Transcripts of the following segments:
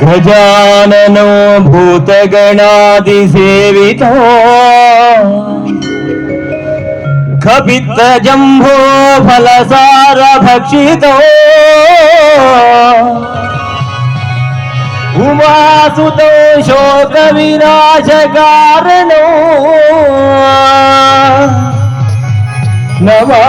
ಗಜಾನನೋ ಭೂತಗಣಾದಿಸೇವಿತೋ ಕಪಿತ್ತ ಜಂಭೋ ಫಲಸಾರ ಭಕ್ಷಿತೋ ಉಮಾಸುತೋ ಶೋಕ ವಿನಾಶ ಕಾರಣೋ ನಮಃ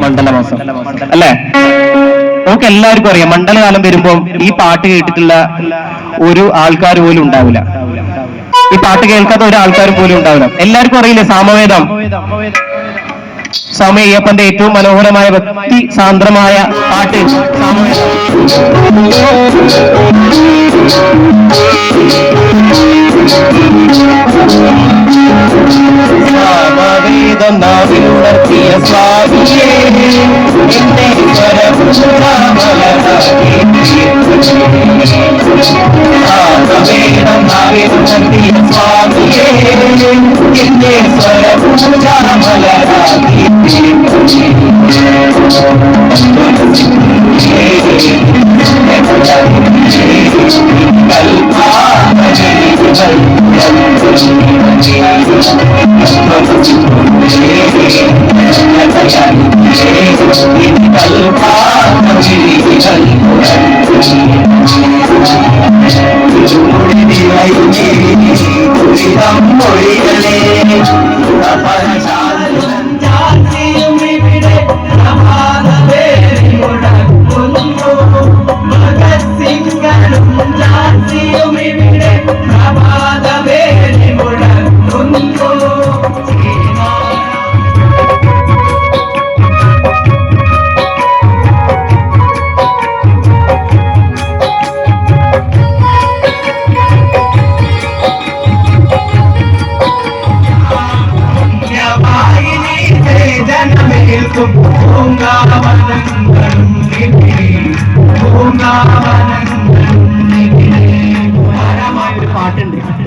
മണ്ഡലമാസം അല്ലേ? നമുക്ക് എല്ലാവർക്കും അറിയാം, മണ്ഡലകാലം വരുമ്പോൾ ഈ പാട്ട് കേട്ടിട്ടുള്ള ഒരു ആൾക്കാർ പോലും ഉണ്ടാവില്ല. ഈ പാട്ട് കേൾക്കാത്ത ഒരു ആൾക്കാരും പോലും ഉണ്ടാവില്ല. എല്ലാവർക്കും അറിയില്ലേ സാമവേദം? സ്വാമി അയ്യപ്പന്റെ ഏറ്റവും മനോഹരമായ ഭക്തി സാന്ദ്രമായ പാട്ട് സാമവേദം. സാമവേദം നാവിലുണർത്തിയ സ്വാമിയേ എന്റെ സാമവേദം നാവിലുണർത്തിയ സ്വാമിയേ എന്റെ സ്വരപൂജാമലരാകി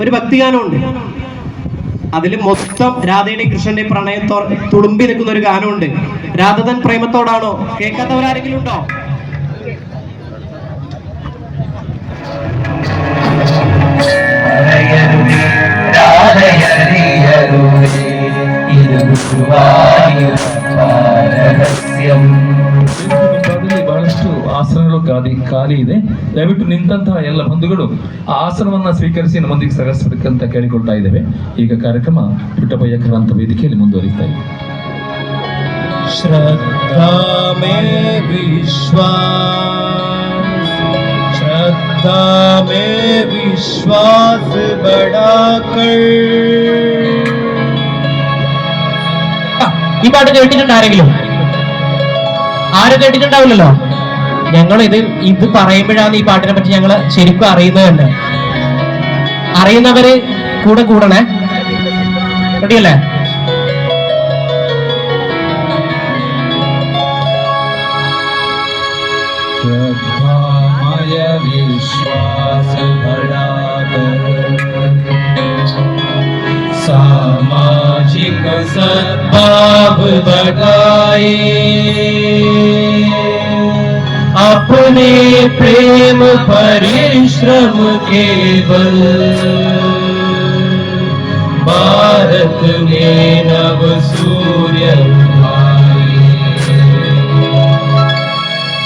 ഒരു ഭക്തിഗാനമുണ്ട്. അതിൽ മൊത്തം രാധയുടെയും കൃഷ്ണന്റെയും പ്രണയത്തോ തുളുമ്പി നിൽക്കുന്ന ഒരു ഗാനമുണ്ട്. രാധതൻ പ്രേമത്തോടാണോ? കേൾക്കാത്തവരാരെങ്കിലും ഉണ്ടോ? ಬಹಳಷ್ಟು ಆಸನಗಳು ಖಾಲಿ ಇದೆ. ದಯವಿಟ್ಟು ನಿಂತಹ ಎಲ್ಲ ಬಂಧುಗಳು ಆ ಆಸನವನ್ನ ಸ್ವೀಕರಿಸಿ ನಮ್ಮೊಂದಿಗೆ ಸಹಕರಿಸಬೇಕಂತ ಕೇಳಿಕೊಳ್ತಾ ಇದ್ದೇವೆ. ಈಗ ಕಾರ್ಯಕ್ರಮ ಪುಟ್ಟಬಯ್ಯಕರ ಅಂತ ವೇದಿಕೆಯಲ್ಲಿ ಮುಂದುವರಿತಾ ಇದೆ. ಶ್ರದ್ಧಾ ಮೇ ವಿಶ್ವಾಸ್ श्रद्धा में विश्वास बढ़ाकर. ഈ പാട്ട് കേട്ടിട്ടുണ്ട് ആരെങ്കിലും? ആരും കേട്ടിട്ടുണ്ടാവില്ലല്ലോ. ഞങ്ങൾ ഇത് പറയുമ്പോഴാണ് ഈ പാട്ടിനെ പറ്റി ഞങ്ങൾ ശരിക്കും അറിയുന്നത് തന്നെ. അറിയുന്നവര് കൂടെ കൂടണേ. റെഡിയല്ലേ? श्रद्धामय विश्वास बढ़ाकर सामाजिक सद्भाव बढ़ाए. अपने प्रेम परिश्रम के बल भारत में नव सूर्य उठाए.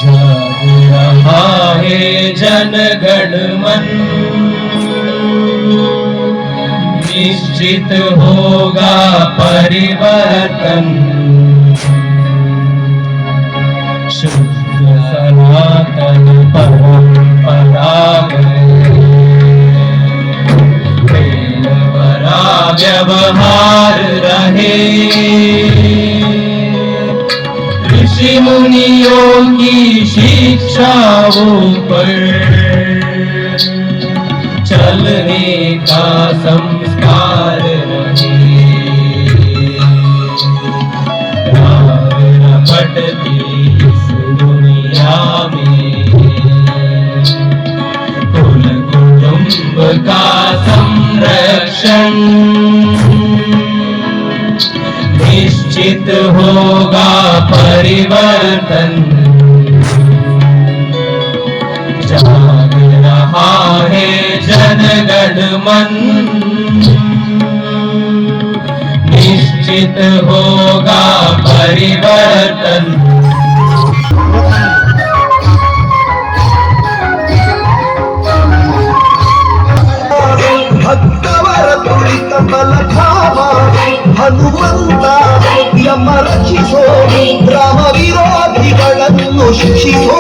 जाग रहा है जनगण मन, निश्चित होगा परिवर्तन. शुद्ध सनातन परंपरा प्रेम भरा व्यवहार रहे. ऋषि मुनियों की शिक्षाओं पर चलने का संस्कार रहे. रपटती इस दुनिया में कुल कुटुंब का संरक्षण. निश्चित होगा परिवर्तन. जाग रहा है जनगण मन, निश्चित होगा परिवर्तन. ಭಕ್ತವರ ತುಳಿತ ಬಲಧಾಮ ಹನುಮಂತ ಯಮ ರಕ್ಷಿಸೋ, ರಾಮ ವಿರೋಧಿಗಳನ್ನು ಶಿಕ್ಷಿಸೋ.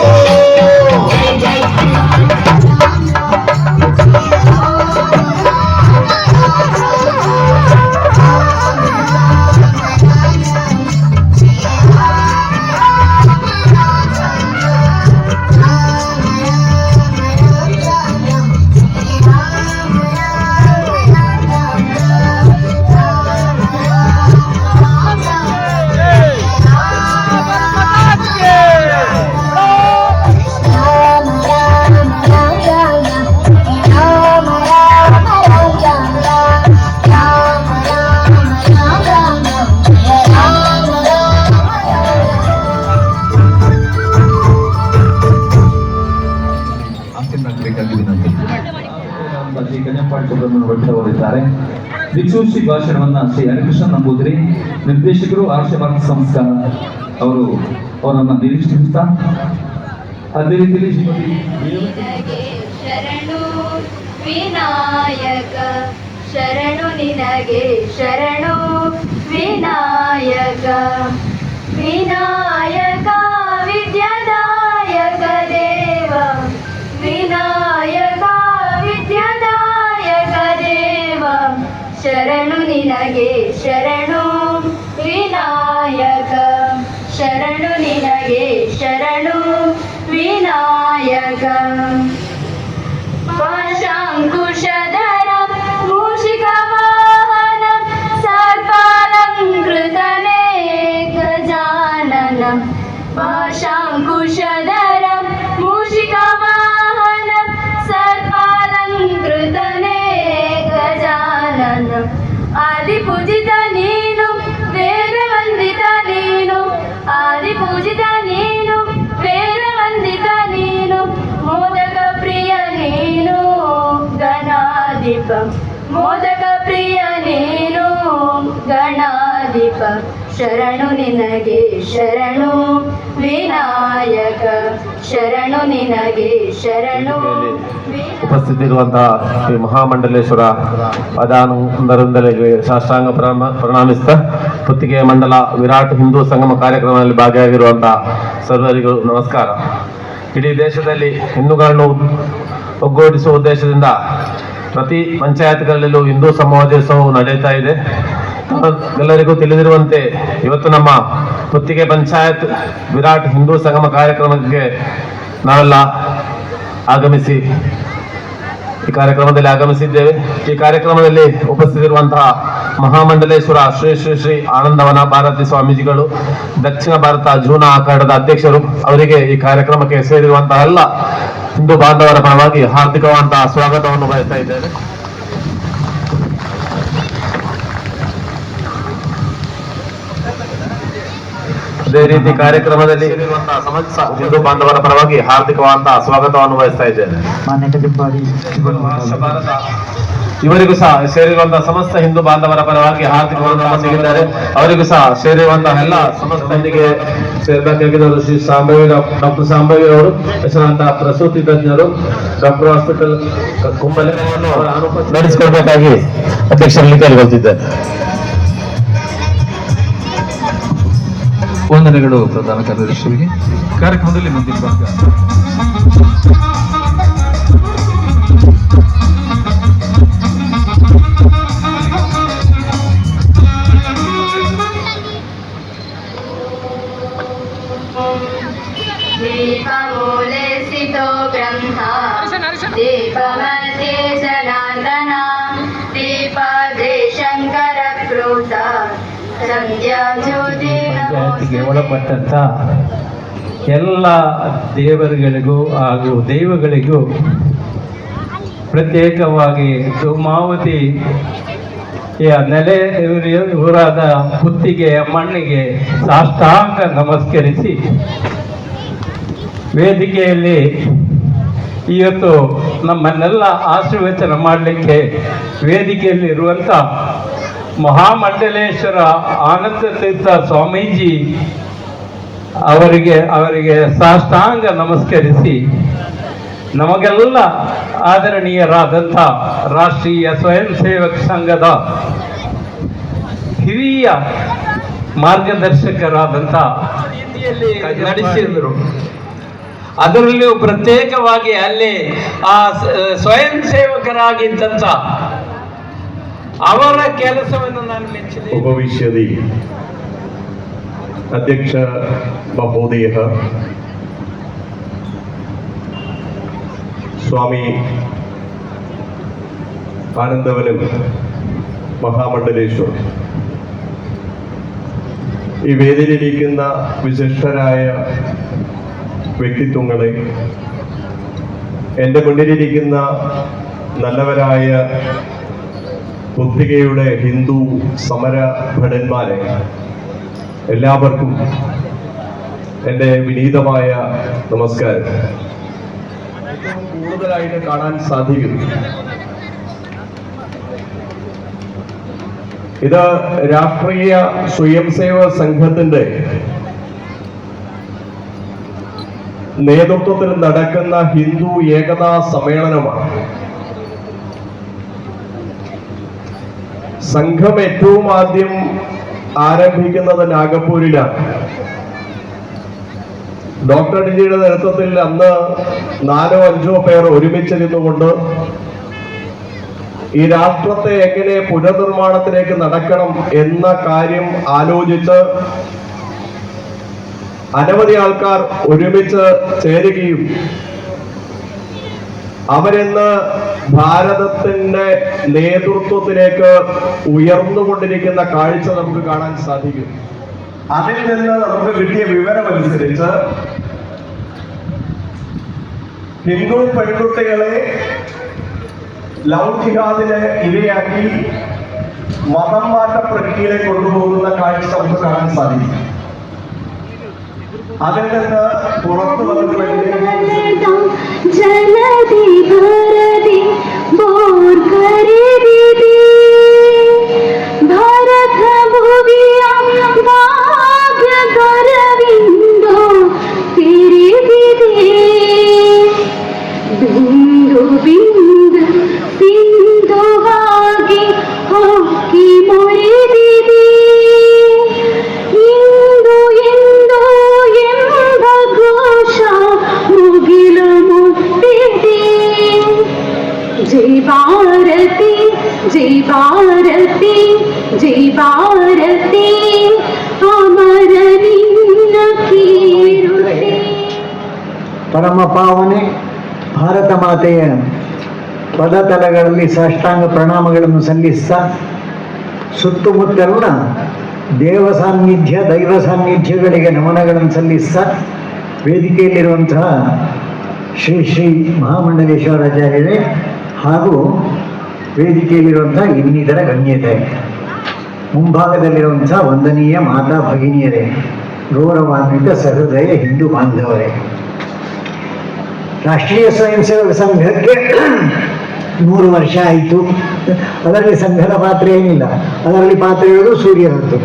ದಿಕ್ಸೂಚಿ ಭಾಷಣವನ್ನ ಶ್ರೀ ಹರಿಕೃಷ್ಣ ನಂಬೂದಿರಿ, ನಿರ್ದೇಶಕರು ಆರ್ಷಭಾರತ ಸಂಸ್ಥಾನ ಅವರು ಅವರನ್ನ ನಿರೀಕ್ಷಿಸುತ್ತಾ, ಅದೇ ರೀತಿಯಲ್ಲಿ ಶ್ರೀಮತಿ ಶರಣು ವಿನಾಯಕ, ಶರಣು ನಿನಗೆ ಶರಣು ವಿನಾಯಕ. ವಿನಾಯಕ ವಿದ್ಯಾದಾಯಕ ದೇವ, ವಿನಾಯಕ ವಿದ್ಯಾದಾಯಕ ದೇವ. ಶರಣು ನಿನಗೆ ಶರಣು ವಿನಾಯಕ, ಶರಣು ನಿನಗೆ ಶರಣು ವಿನಾಯಕ. ಪಾಶಾಂಕುಶಧರ ಮೂಷಿಕವಾಹನ ಸರ್ಪಾಲಂಕೃತನೇ ಗಜಾನನ. ಪಾಶಾಂಕುಶಧರ ಮೂಷಿಕವಾಹನ ಸರ್ಪಾಲಂಕೃತನೇ ಗಜಾನನ. ಆದಿಪೂಜಿತ ನೀನು, ವೇದವಂದಿತ ನೀನು, ಆದಿಪೂಜಿತ ನೀನು, ವೇದವಂದಿತ ನೀನು. ಮೋದಕ ಪ್ರಿಯ ನೀನು ಗಣಾಧಿಪ, ಮೋದಕ ಪ್ರಿಯ ನೀನು ಗಣಾಧಿಪ. ಶರಣು ನಿನಗೆ ಶರಣು ವಿನಾಯಕ, ಶರಣು ನಿನಗೆ ಶರಣು. ಉಪಸ್ಥಿತಿರುವಂತಹ ಶ್ರೀ ಮಹಾಮಂಡಲೇಶ್ವರ ಪದಾನುಂದರಿಂದಲೇ ಸಾಷ್ಟಾಂಗ ಪ್ರಣಾಮಿಸ್ತಾ, ಹೊತ್ತಿಗೆ ಮಂಡಲ ವಿರಾಟ್ ಹಿಂದೂ ಸಂಗಮ ಕಾರ್ಯಕ್ರಮದಲ್ಲಿ ಭಾಗಿಯಾಗಿರುವಂತಹ ಸರ್ವರಿಗೂ ನಮಸ್ಕಾರ. ಇಡೀ ದೇಶದಲ್ಲಿ ಹಿಂದೂಗಳನ್ನು ಒಗ್ಗೂಡಿಸುವ ಉದ್ದೇಶದಿಂದ ಪ್ರತಿ ಪಂಚಾಯತ್ಗಳಲ್ಲೂ ಹಿಂದೂ ಸಮಾಜೋತ್ಸವವು ನಡೆಯುತ್ತಾ ಇದೆ. ಎಲ್ಲರಿಗೂ ತಿಳಿದಿರುವಂತೆ ಇವತ್ತು ನಮ್ಮ ಪುತ್ತಿಗೆ ಪಂಚಾಯತ್ ವಿರಾಟ್ ಹಿಂದೂ ಸಂಗಮ ಕಾರ್ಯಕ್ರಮಕ್ಕೆ ನಾವೆಲ್ಲ ಆಗಮಿಸಿ ಈ ಕಾರ್ಯಕ್ರಮದಲ್ಲಿ ಆಗಮಿಸಿದ್ದೇವೆ. ಈ ಕಾರ್ಯಕ್ರಮದಲ್ಲಿ ಉಪಸ್ಥಿತರಿರುವಂತಹ ಮಹಾಮಂಡಲೇಶ್ವರ ಶ್ರೀ ಶ್ರೀ ಶ್ರೀ ಆನಂದವನ ಭಾರತಿ ಸ್ವಾಮೀಜಿಗಳು, ದಕ್ಷಿಣ ಭಾರತ ಜೂನಾ ಅಖಾಡದ ಅಧ್ಯಕ್ಷರು, ಅವರಿಗೆ ಈ ಕಾರ್ಯಕ್ರಮಕ್ಕೆ ಸೇರಿರುವಂತಹ ಎಲ್ಲ ಹಿಂದೂ ಬಾಂಧವರ ಪರವಾಗಿ ಹಾರ್ದಿಕವಾದಂತಹ ಸ್ವಾಗತವನ್ನು ಬಯಸ್ತಾ ಇದ್ದೇನೆ. ಅದೇ ರೀತಿ ಕಾರ್ಯಕ್ರಮದಲ್ಲಿ ಸಮಸ್ತ ಹಿಂದೂ ಬಾಂಧವರ ಪರವಾಗಿ ಹಾರ್ದಿಕವಾದಂತಹ ಸ್ವಾಗತವನ್ನು ಬಯಸ್ತಾ ಇದ್ದೇನೆ. ಇವರಿಗೂ ಸಹ ಸೇರಿರುವಂತಹ ಸಮಸ್ತ ಹಿಂದೂ ಬಾಂಧವರ ಪರವಾಗಿ ಹಾರ್ದಿಕವಾಗಿದ್ದಾರೆ. ಅವರಿಗೂ ಸಹ ಸೇರಿರುವಂತಹ ಎಲ್ಲ ಸಮಸ್ತ ಹಿಂದಿಗೆ ಸೇರಬೇಕಾಗಿದ್ದರು ಶ್ರೀ ಸಾಂಬವಿ ಡಾಕ್ಟರ್ ಸಾಂಬವಿ ಅವರು, ಹೆಸರಾಂತ ಪ್ರಸೂತಿ ತಜ್ಞರು, ಡಾಕ್ಟರ್ ಹಾಸ್ಪಿಟಲ್ ಕುಂಬಲೆ ನಡೆಸಿಕೊಡ್ಬೇಕಾಗಿ ಅಧ್ಯಕ್ಷರಲ್ಲಿ ಕೇಳಿಕೊಳ್ತಿದ್ದಾರೆ. ವಂದನೆಗಳು ಪ್ರಧಾನ ಕಾರ್ಯದರ್ಶಿಗಳಿಗೆ. ಕಾರ್ಯಕ್ರಮದಲ್ಲಿ ಮುಂದಿನ ಭಾಗ दीपमूले स्थितो ब्रह्मा दीपमध्ये जनार्दना दीपाद्रे शंकर प्रोक्ता संध्या ज्योति ಪಂಚಾಯತಿಗೆ ಒಳಪಟ್ಟಂತ ಎಲ್ಲ ದೇವರುಗಳಿಗೂ ಹಾಗೂ ದೈವಗಳಿಗೂ ಪ್ರತ್ಯೇಕವಾಗಿ ಸೋಮಾವತಿ ನೆಲೆ ಊರಾದ ಪುತ್ತಿಗೆಯ ಮಣ್ಣಿಗೆ ಸಾಷ್ಟಾಂಗ ನಮಸ್ಕರಿಸಿ ವೇದಿಕೆಯಲ್ಲಿ ಇವತ್ತು ನಮ್ಮನ್ನೆಲ್ಲ ಆಶೀರ್ವಚನ ಮಾಡಲಿಕ್ಕೆ ವೇದಿಕೆಯಲ್ಲಿ ಇರುವಂಥ ಮಹಾಮಂಡಲೇಶ್ವರ ಆನಂದ ತೀರ್ಥ ಸ್ವಾಮೀಜಿ ಅವರಿಗೆ ಸಾಷ್ಟಾಂಗ ನಮಸ್ಕರಿಸಿ ನಮಗೆಲ್ಲ ಆದರಣೀಯರಾದಂಥ ರಾಷ್ಟ್ರೀಯ ಸ್ವಯಂ ಸೇವಕ ಸಂಘದ ಹಿರಿಯ ಮಾರ್ಗದರ್ಶಕರಾದಂಥ ರೀತಿಯಲ್ಲಿ ನಡೆಸಿದರು. ಅದರಲ್ಲಿಯೂ ಪ್ರತ್ಯೇಕವಾಗಿ ಅಲ್ಲಿ ಆ ಸ್ವಯಂ ಸೇವಕರಾಗಿದ್ದಂಥ ಅವರ ಕೆಲಸವನ್ನು ನಾನು ಮೆಚ್ಚಿದೆ. ಉಪವಿಶ್ಯದಿ ಅಧ್ಯಕ್ಷ ಮಹೋದಯ സ്വാമി ആനന്ദവനം മഹാമണ്ഡലേശ്വർ, ഈ വേദിയിലിരിക്കുന്ന വിശിഷ്ടരായ വ്യക്തിത്വങ്ങളെ, എൻ്റെ മുന്നിലിരിക്കുന്ന നല്ലവരായ പുത്തികയുടെ ഹിന്ദു സമര ഭടന്മാരെ, എല്ലാവർക്കും എൻ്റെ വിനീതമായ നമസ്കാരം. കൂടുതലായിട്ട് കാണാൻ സാധിക്കും, ഇത് രാഷ്ട്രീയ സ്വയംസേവക സംഘത്തിന്റെ നേതൃത്വത്തിൽ നടക്കുന്ന ഹിന്ദു ഏകതാ സമ്മേളനമാണ്. സംഘം ഏറ്റവും ആദ്യം ആരംഭിക്കുന്നത് നാഗപ്പൂരിലാണ്. ഡോക്ടർ ഡിജിയുടെ നേതൃത്വത്തിൽ അന്ന് 4-5 പേർ ഒരുമിച്ചിരുന്നുകൊണ്ട് ഈ രാഷ്ട്രത്തെ എങ്ങനെ പുനർനിർമ്മാണത്തിലേക്ക് നടക്കണം എന്ന കാര്യം ആലോചിച്ച് അനവധി ആൾക്കാർ ഒരുമിച്ച് ചേരുകയും അവരിന്ന് ഭാരതത്തിന്റെ നേതൃത്വത്തിലേക്ക് ഉയർന്നുകൊണ്ടിരിക്കുന്ന കാഴ്ച നമുക്ക് കാണാൻ സാധിക്കും. അതിൽ നിന്ന് നമുക്ക് കിട്ടിയ വിവരമനുസരിച്ച് ഹിന്ദു പെൺകുട്ടികളെ ലവ് ജിഹാദിന് ഇരയാക്കി മതം മാറ്റ പ്രക്രിയയിലേക്ക് കൊണ്ടുപോകുന്ന കാഴ്ച നമുക്ക് കാണാൻ സാധിക്കും. അതിൽ നിന്ന് പുറത്തു ಪರಮ ಪಾವನೆ ಭಾರತ ಮಾತೆಯ ಪದತಲಗಳಲ್ಲಿ ಸಾಷ್ಟಾಂಗ ಪ್ರಣಾಮಗಳನ್ನು ಸಲ್ಲಿಸ್ತಾ ಸುತ್ತಮುತ್ತಲಿನ ದೇವ ಸಾನ್ನಿಧ್ಯ ದೈವ ಸಾನ್ನಿಧ್ಯಗಳಿಗೆ ನಮನಗಳನ್ನು ಸಲ್ಲಿಸ್ತಾ ವೇದಿಕೆಯಲ್ಲಿರುವಂತಹ ಶ್ರೀ ಶ್ರೀ ಮಹಾಮಂಡಲೇಶ್ವರಾಚಾರ್ಯರೇ ಹಾಗೂ ವೇದಿಕೆಯಲ್ಲಿರುವಂತಹ ಇನ್ನಿತರ ಗಣ್ಯತೆ, ಮುಂಭಾಗದಲ್ಲಿರುವಂತಹ ವಂದನೀಯ ಮಾತಾ ಭಗಿನಿಯರೇ, ಗೌರವಾನ್ವಿತ ಸಹೃದಯ ಹಿಂದೂ ಬಾಂಧವರೇ, ರಾಷ್ಟ್ರೀಯ ಸ್ವಯಂ ಸೇವಕ ಸಂಘಕ್ಕೆ 100 ವರ್ಷ ಆಯಿತು. ಅದರಲ್ಲಿ ಸಂಘದ ಪಾತ್ರ ಏನಿಲ್ಲ, ಅದರಲ್ಲಿ ಪಾತ್ರ ಇರೋದು ಸೂರ್ಯನದ್ದು.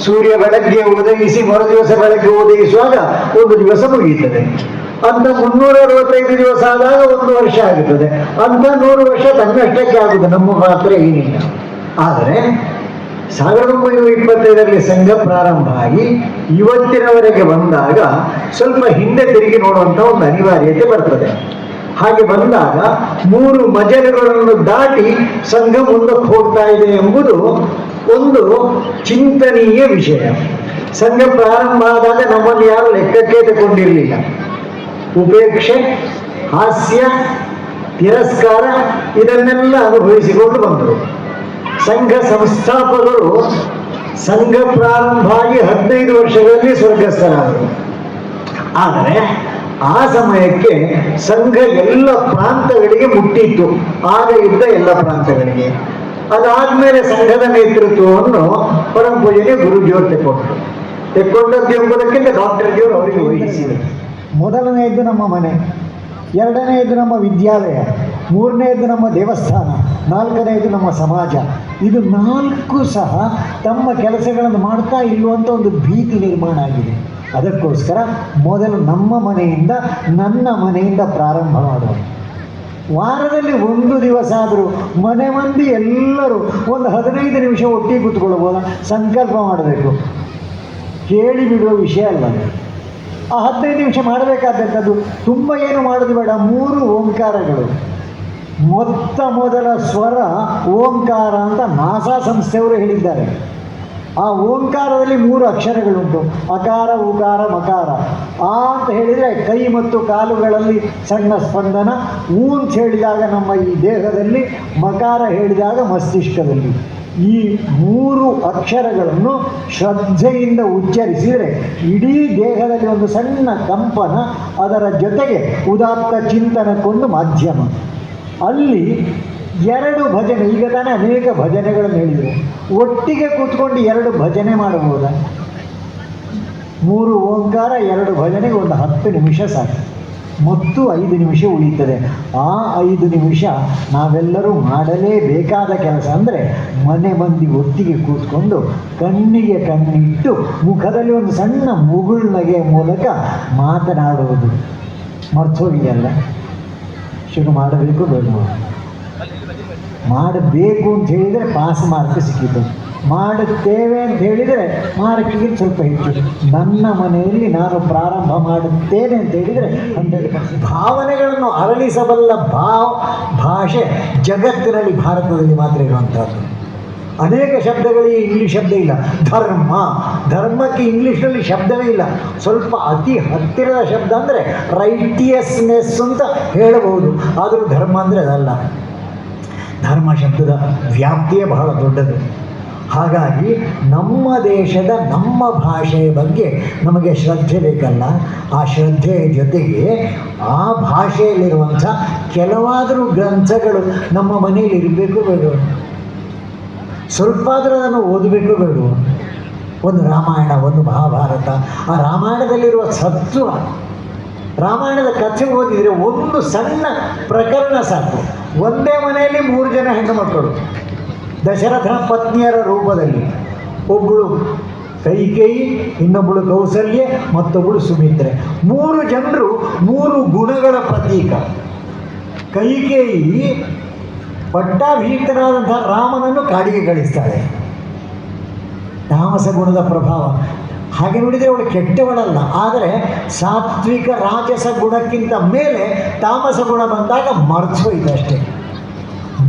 ಸೂರ್ಯ ಬೆಳಗ್ಗೆ ಉದಯಿಸಿ ಮರು ದಿವಸ ಬೆಳಗ್ಗೆ ಉದಯಿಸುವಾಗ ಒಂದು ದಿವಸ ಮುಗಿಯುತ್ತದೆ. ಅಂತ 365 ದಿವಸ ಆದಾಗ 1 ವರ್ಷ ಆಗುತ್ತದೆ. ಅಂತ 100 ವರ್ಷ ತನ್ನಷ್ಟಕ್ಕೆ ಆಗುವುದು, ನಮ್ಮ ಪಾತ್ರ ಏನಿಲ್ಲ. ಆದರೆ 1925ರಲ್ಲಿ ಸಂಘ ಪ್ರಾರಂಭ ಆಗಿ ಇವತ್ತಿನವರೆಗೆ ಬಂದಾಗ ಸ್ವಲ್ಪ ಹಿಂದೆ ತಿರುಗಿ ನೋಡುವಂಥ ಒಂದು ಅನಿವಾರ್ಯತೆ ಬರ್ತದೆ. ಹಾಗೆ ಬಂದಾಗ 3 ಮಜಲುಗಳನ್ನು ದಾಟಿ ಸಂಘ ಮುಂದಕ್ಕೆ ಹೋಗ್ತಾ ಇದೆ ಎಂಬುದು ಒಂದು ಚಿಂತನೀಯ ವಿಷಯ. ಸಂಘ ಪ್ರಾರಂಭ ಆದಾಗ ನಮ್ಮನ್ನು ಯಾರು ಲೆಕ್ಕಕ್ಕೆ ತಗೊಂಡಿರಲಿಲ್ಲ. ಉಪೇಕ್ಷೆ, ಹಾಸ್ಯ, ತಿರಸ್ಕಾರ ಇದನ್ನೆಲ್ಲ ಅನುಭವಿಸಿಕೊಂಡು ಬಂದರು. ಸಂಘ ಸಂಸ್ಥಾಪಕರು ಸಂಘ ಪ್ರಾರಂಭ ಆಗಿ 15 ವರ್ಷಗಳಲ್ಲಿ ಸ್ವರ್ಗಸ್ಥರಾದರು. ಆದರೆ ಆ ಸಮಯಕ್ಕೆ ಸಂಘ ಎಲ್ಲ ಪ್ರಾಂತಗಳಿಗೆ ಮುಟ್ಟಿತ್ತು, ಆಗ ಇದ್ದ ಎಲ್ಲ ಪ್ರಾಂತಗಳಿಗೆ. ಅದಾದ್ಮೇಲೆ ಸಂಘದ ನೇತೃತ್ವವನ್ನು ಪರಮ ಪೂಜೆಗೆ ಗುರುಜಿಯವರು ತೆಕ್ಕೊಂಡದ್ದು ಎಂಬುದಕ್ಕಿಂತ ಡಾಕ್ಟರ್ ಜಿಯವರು ಅವರಿಗೆ ವಹಿಸಿದರು. ಮೊದಲನೆಯದ್ದು ನಮ್ಮ ಮನೆ, ಎರಡನೆಯದು ನಮ್ಮ ವಿದ್ಯಾಲಯ, ಮೂರನೆಯದು ನಮ್ಮ ದೇವಸ್ಥಾನ, ನಾಲ್ಕನೆಯದು ನಮ್ಮ ಸಮಾಜ. ಇದು 4 ಸಹ ತಮ್ಮ ಕೆಲಸಗಳನ್ನು ಮಾಡ್ತಾ ಇಲ್ಲುವಂಥ ಒಂದು ಭೀತಿ ನಿರ್ಮಾಣ ಆಗಿದೆ. ಅದಕ್ಕೋಸ್ಕರ ಮೊದಲು ನಮ್ಮ ಮನೆಯಿಂದ, ನನ್ನ ಮನೆಯಿಂದ ಪ್ರಾರಂಭ ಮಾಡುವ. ವಾರದಲ್ಲಿ 1 ದಿವಸ ಆದರೂ ಮನೆ ಮಂದಿ ಎಲ್ಲರೂ ಒಂದು 15 ನಿಮಿಷ ಒಟ್ಟಿಗೆ ಕೂತ್ಕೊಳ್ಬೋದ, ಸಂಕಲ್ಪ ಮಾಡಬೇಕು. ಕೇಳಿ ಬಿಡುವ ವಿಷಯ ಅಲ್ಲ. ಆ 15 ನಿಮಿಷ ಮಾಡಬೇಕಾದಂಥದ್ದು ತುಂಬ ಏನು ಮಾಡೋದು ಬೇಡ. 3 ಓಂಕಾರಗಳು. ಮೊದಲ ಸ್ವರ ಓಂಕಾರ ಅಂತ ನಾಸಾ ಸಂಸ್ಥೆಯವರು ಹೇಳಿದ್ದಾರೆ. ಆ ಓಂಕಾರದಲ್ಲಿ 3 ಅಕ್ಷರಗಳುಂಟು, ಅಕಾರ, ಉಕಾರ, ಮಕಾರ. ಆ ಅಂತ ಹೇಳಿದರೆ ಕೈ ಮತ್ತು ಕಾಲುಗಳಲ್ಲಿ ಸಣ್ಣ ಸ್ಪಂದನ, ಊ ಅಂತ ಹೇಳಿದಾಗ ನಮ್ಮ ಈ ದೇಹದಲ್ಲಿ, ಮಕಾರ ಹೇಳಿದಾಗ ಮಸ್ತಿಷ್ಕದಲ್ಲಿ. ಈ 3 ಅಕ್ಷರಗಳನ್ನು ಶ್ರದ್ಧೆಯಿಂದ ಉಚ್ಚರಿಸಿದರೆ ಇಡೀ ದೇಹದಲ್ಲಿ ಒಂದು ಸಣ್ಣ ಕಂಪನ, ಅದರ ಜೊತೆಗೆ ಉದಾತ್ತ ಚಿಂತನಕ್ಕೊಂದು ಮಾಧ್ಯಮ. ಅಲ್ಲಿ 2 ಭಜನೆ, ಈಗ ತಾನೇ ಅನೇಕ ಭಜನೆಗಳನ್ನು ಹೇಳಿದರು. ಒಟ್ಟಿಗೆ ಕೂತ್ಕೊಂಡು 2 ಭಜನೆ ಮಾಡಬಹುದಾ? 3 ಓಂಕಾರ, 2 ಭಜನೆಗೆ ಒಂದು 10 ನಿಮಿಷ ಸಾಕು, ಮತ್ತು 5 ನಿಮಿಷ ಉಳಿಯುತ್ತದೆ. ಆ 5 ನಿಮಿಷ ನಾವೆಲ್ಲರೂ ಮಾಡಲೇಬೇಕಾದ ಕೆಲಸ. ಅಂದರೆ ಮನೆ ಮಂದಿ ಒಟ್ಟಿಗೆ ಕೂತ್ಕೊಂಡು ಕಣ್ಣಿಗೆ ಕಣ್ಣಿಟ್ಟು ಮುಖದಲ್ಲಿ ಒಂದು ಸಣ್ಣ ಮುಗುಳ್ನಗೆಯ ಮೂಲಕ ಮಾತನಾಡುವುದು. ಮರ್ತೋಗಿದೆಯಲ್ಲ, ಶುರು ಮಾಡಬೇಕು ಬೇಡ? ಮಾಡಬೇಕು ಅಂತ ಹೇಳಿದರೆ ಪಾಸ್ ಮಾರ್ಕ್ ಸಿಕ್ಕಿತು, ಮಾಡುತ್ತೇವೆ ಅಂತ ಹೇಳಿದರೆ ಮಾರ್ಕಿಗೆ ಸ್ವಲ್ಪ ಹೆಚ್ಚು. ನನ್ನ ಮನೆಯಲ್ಲಿ ನಾನು ಪ್ರಾರಂಭ ಮಾಡುತ್ತೇನೆ ಅಂತ ಹೇಳಿದರೆ 100%. ಭಾವನೆಗಳನ್ನು ಅರಳಿಸಬಲ್ಲ ಭಾಷೆ ಜಗತ್ತಿನಲ್ಲಿ ಭಾರತದಲ್ಲಿ ಮಾತ್ರ ಇರುವಂಥದ್ದು. ಅನೇಕ ಶಬ್ದಗಳಿಗೆ ಇಂಗ್ಲೀಷ್ ಶಬ್ದ ಇಲ್ಲ. ಧರ್ಮಕ್ಕೆ ಇಂಗ್ಲೀಷ್ನಲ್ಲಿ ಶಬ್ದವೇ ಇಲ್ಲ. ಸ್ವಲ್ಪ ಅತಿ ಹತ್ತಿರದ ಶಬ್ದ ಅಂದರೆ ರೈಟಿಯಸ್ನೆಸ್ ಅಂತ ಹೇಳಬಹುದು, ಆದರೂ ಧರ್ಮ ಅಂದರೆ ಅದಲ್ಲ. ಧರ್ಮ ಶಬ್ದದ ವ್ಯಾಪ್ತಿಯೇ ಬಹಳ ದೊಡ್ಡದು. ಹಾಗಾಗಿ ನಮ್ಮ ದೇಶದ, ನಮ್ಮ ಭಾಷೆಯ ಬಗ್ಗೆ ನಮಗೆ ಶ್ರದ್ಧೆ ಬೇಕಲ್ಲ. ಆ ಶ್ರದ್ಧೆಯ ಜೊತೆಗೆ ಆ ಭಾಷೆಯಲ್ಲಿರುವಂಥ ಕೆಲವಾದರೂ ಗ್ರಂಥಗಳು ನಮ್ಮ ಮನೆಯಲ್ಲಿ ಇರಬೇಕು ಬೇಡ? ಸ್ವಲ್ಪ ಆದರೂ ಅದನ್ನು ಓದಬೇಕು ಬೇಡ? ಒಂದು ರಾಮಾಯಣ, ಒಂದು ಮಹಾಭಾರತ. ಆ ರಾಮಾಯಣದಲ್ಲಿರುವ ಸತ್ವ, ರಾಮಾಯಣದ ಕಥೆ ಓದಿದರೆ ಒಂದು ಸಣ್ಣ ಪ್ರಕರಣ ಸಾಕು. ಒಂದೇ ಮನೆಯಲ್ಲಿ 3 ಜನ ಹೆಣ್ಣು ಮಕ್ಕಳು, ದಶರಥನ ಪತ್ನಿಯರ ರೂಪದಲ್ಲಿ. ಒಬ್ಬಳು ಕೈಕೇಯಿ, ಇನ್ನೊಬ್ಬಳು ಕೌಸಲ್ಯೆ, ಮತ್ತೊಬ್ಬಳು ಸುಮಿತ್ರೆ. 3 ಜನರು 3 ಗುಣಗಳ ಪ್ರತೀಕ. ಕೈಕೇಯಿ ಪಟ್ಟಾಭಿಷಿಕ್ತನಾದಂತಹ ರಾಮನನ್ನು ಕಾಡಿಗೆ ಕಳಿಸ್ತಾಳೆ, ತಾಮಸ ಗುಣದ ಪ್ರಭಾವ. ಹಾಗೆ ನೋಡಿದರೆ ಅವಳು ಕೆಟ್ಟವಳಲ್ಲ, ಆದರೆ ಸಾತ್ವಿಕ ರಾಜಸ ಗುಣಕ್ಕಿಂತ ಮೇಲೆ ತಾಮಸ ಗುಣ ಬಂದಾಗ ಮರ್ತು ಹೋಯ್ತು ಅಷ್ಟೇ.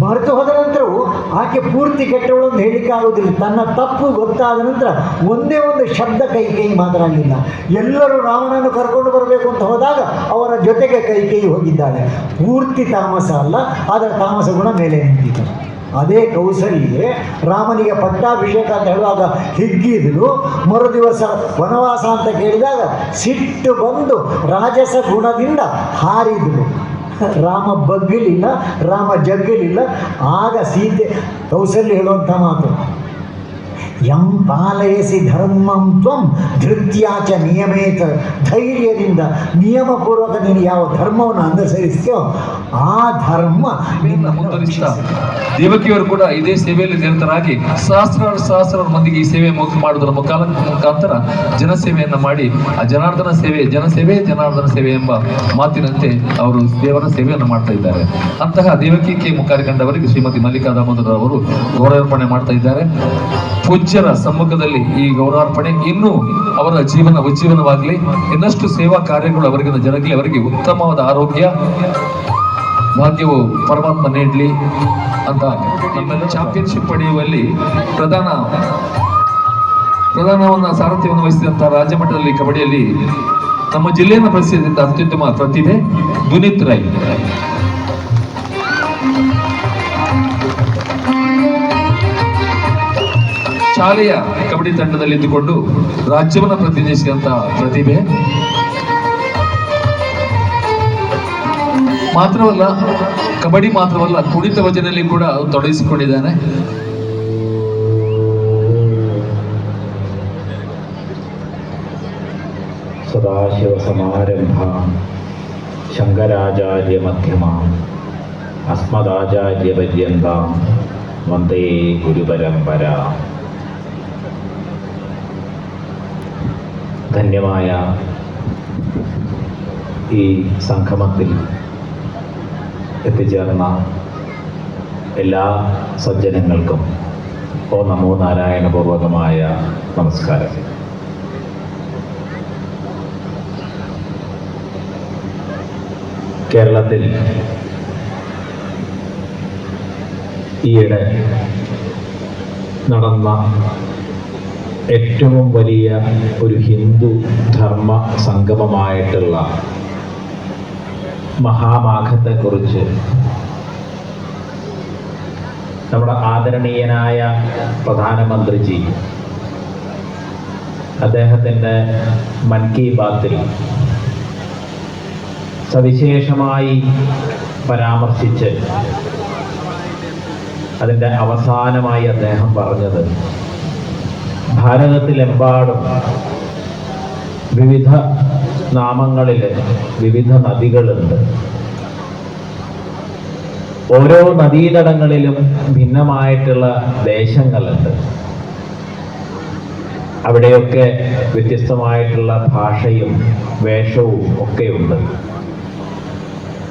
ಮರೆತು ಹೋದ ನಂತರವೂ ಆಕೆ ಪೂರ್ತಿ ಕೆಟ್ಟವಳು ಅಂತ ಹೇಳಿಕ್ಕಾಗೋದಿಲ್ಲ. ತನ್ನ ತಪ್ಪು ಗೊತ್ತಾದ ನಂತರ ಒಂದೇ ಒಂದು ಶಬ್ದ ಕೈಕೇಯಿ ಮಾತನಾಡಲಿಲ್ಲ. ಎಲ್ಲರೂ ರಾವಣನನ್ನು ಕರ್ಕೊಂಡು ಬರಬೇಕು ಅಂತ ಹೋದಾಗ ಅವರ ಜೊತೆಗೆ ಕೈಕೇಯಿ ಹೋಗಿದ್ದಾಳೆ. ಪೂರ್ತಿ ತಾಮಸ ಅಲ್ಲ, ಆದರೆ ತಾಮಸ ಗುಣ ಮೇಲೆ ನಿಂತಿತು. ಅದೇ ಕೌಸಲ್ಯೆ ರಾಮನಿಗೆ ಪಟ್ಟಾಭಿಷೇಕ ಅಂತ ಹೇಳುವಾಗ ಹಿಗ್ಗಿದಳು. ಮರುದಿವಸ ವನವಾಸ ಅಂತ ಕೇಳಿದಾಗ ಸಿಟ್ಟು ಬಂದು ರಾಜಸ ಗುಣದಿಂದ ಹಾರಿದಳು. ರಾಮ ಬಗ್ಗಲಿಲ್ಲ, ರಾಮ ಜಗ್ಗಲಿಲ್ಲ. ಆಗ ಸೀತೆ ಕೌಸಲ್ಯ ಹೇಳುವಂಥ ಮಾತು, ಯಂ ಪಾಲಯಸಿ ಧರ್ಮಂ ತ್ವಂ ಧೃತ್ಯಾಚ ನಿಯಮೇತ. ಧೈರ್ಯದಿಂದ ನಿಯಮಪೂರ್ವಕ ನೀನು ಯಾವ ಧರ್ಮವನ್ನು ಅನುಸರಿಸ್ತೀಯೋ ಆ ಧರ್ಮ ಮುಂದುವರಿಸ್ತಾ ದೇವಕಿಯವರು ಕೂಡ ಇದೇ ಸೇವೆಯಲ್ಲಿ ನಿರತರಾಗಿ ಸಹಸ್ರಾರು ಮಂದಿಗೆ ಈ ಸೇವೆ ಮಾಡುವುದರ ಮುಖಾಂತರ ಜನಸೇವೆಯನ್ನ ಮಾಡಿ ಆ ಜನಾರ್ದನ ಸೇವೆ, ಜನಸೇವೆ ಜನಾರ್ದನ ಸೇವೆ ಎಂಬ ಮಾತಿನಂತೆ ಅವರು ದೇವರ ಸೇವೆಯನ್ನು ಮಾಡ್ತಾ ಇದ್ದಾರೆ. ಅಂತಹ ದೇವಕಿ ಕೆ ಮುಖಾರಿ ಕಂಡವರಿಗೆ ಶ್ರೀಮತಿ ಮಲ್ಲಿಕಾ ದಾಮೋದರ ಅವರು ಗೌರವಾರ್ಪಣೆ ಮಾಡ್ತಾ ಇದ್ದಾರೆ. ಪೂಜ್ಯರ ಸಮ್ಮುಖದಲ್ಲಿ ಈ ಗೌರವಾರ್ಪಣೆ ಇನ್ನೂ ಅವರ ಉಜ್ಜೀವನವಾಗಲಿ, ಇನ್ನಷ್ಟು ಸೇವಾ ಕಾರ್ಯಗಳು ಅವರಿಗೆ ಜರಗಲಿ, ಅವರಿಗೆ ಉತ್ತಮವಾದ ಆರೋಗ್ಯ ಭಾಗ್ಯವು ಪರಮಾತ್ಮ ನೀಡಲಿ ಅಂತ ನಮ್ಮೆಲ್ಲ ಚಾಂಪಿಯನ್ಶಿಪ್ ಪಡೆಯುವಲ್ಲಿ ಪ್ರಧಾನವನ್ನ ಸಾರಥ್ಯವನ್ನು ವಹಿಸಿದಂತಹ ರಾಜ್ಯ ಮಟ್ಟದಲ್ಲಿ ಕಬಡ್ಡಿಯಲ್ಲಿ ನಮ್ಮ ಜಿಲ್ಲೆಯನ್ನು ಪ್ರಸಿದ್ಧ ಅತ್ಯುತ್ತಮ ಪ್ರತಿಭೆ ದುನಿತ್ ರೈ. ಶಾಲೆಯ ಕಬಡ್ಡಿ ತಂಡದಲ್ಲಿ ಇದ್ದುಕೊಂಡು ರಾಜ್ಯವನ್ನು ಪ್ರತಿನಿಧಿಸಿದಂತಹ ಪ್ರತಿಭೆ. ಮಾತ್ರವಲ್ಲ, ಕಬಡ್ಡಿ ಮಾತ್ರವಲ್ಲ, ಕುಣಿತ ಭಜನೆಯಲ್ಲಿ ಕೂಡ ತೊಡಗಿಸಿಕೊಂಡಿದ್ದಾನೆ. ಸದಾಶಿವ ಸಮಾರಂಭ ಶಂಕರಾಚಾರ್ಯ ಮಧ್ಯಮ ಅಸ್ಮದಾಚಾರ್ಯ ಪರ್ಯಂತ ವಂದೇ ಗುರುಪರಂಪರ. ധന്യമായ ഈ സംഗമത്തിൽ എത്തിച്ചേർന്ന എല്ലാ സജ്ജനങ്ങൾക്കും ഓ നമോ നാരായണപൂർവകമായ നമസ്കാരം. കേരളത്തിൽ ഈയിടെ നടന്ന ഏറ്റവും വലിയ ഒരു ഹിന്ദു ധർമ്മ സംഗമമായിട്ടുള്ള മഹാമാഘത്തെക്കുറിച്ച് നമ്മുടെ ആദരണീയനായ പ്രധാനമന്ത്രിജി അദ്ദേഹത്തിൻ്റെ മൻ കി ബാത്തിൽ സവിശേഷമായി പരാമർശിച്ച് അതിൻ്റെ അവസാനമായി അദ്ദേഹം പറഞ്ഞത്, ഭാരതത്തിലെമ്പാടും വിവിധ നാമങ്ങളിൽ വിവിധ നദികളുണ്ട്. ഓരോ നദീതടങ്ങളിലും ഭിന്നമായിട്ടുള്ള ദേശങ്ങളുണ്ട്. അവിടെയൊക്കെ വ്യത്യസ്തമായിട്ടുള്ള ഭാഷയും വേഷവും ഒക്കെയുണ്ട്.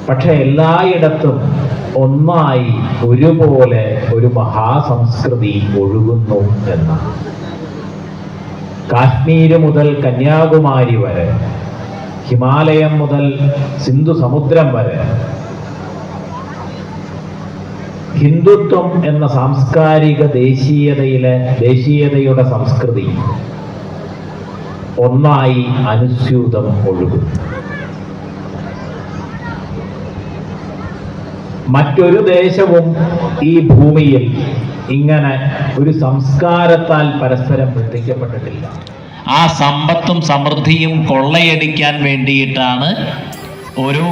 പക്ഷെ എല്ലായിടത്തും ഒന്നായി ഒരുപോലെ ഒരു മഹാസംസ്കൃതി ഒഴുകുന്നു എന്നാണ്. കാശ്മീര് മുതൽ കന്യാകുമാരി വരെ, ഹിമാലയം മുതൽ സിന്ധു സമുദ്രം വരെ ഹിന്ദുത്വം എന്ന സാംസ്കാരിക ദേശീയതയുടെ സംസ്കൃതി ഒന്നായി അനുസ്യൂതം ഒഴുകും. മറ്റൊരു ദേശവും ഈ ഭൂമിയിൽ ഇങ്ങനെ ഒരു സംസ്കാരത്താൽ പരസ്പരം ബന്ധിക്കപ്പെട്ടിട്ടില്ല. ആ സമ്പത്തും സമൃദ്ധിയും കൊള്ളയടിക്കാൻ വേണ്ടിയിട്ടാണ് ഓരോ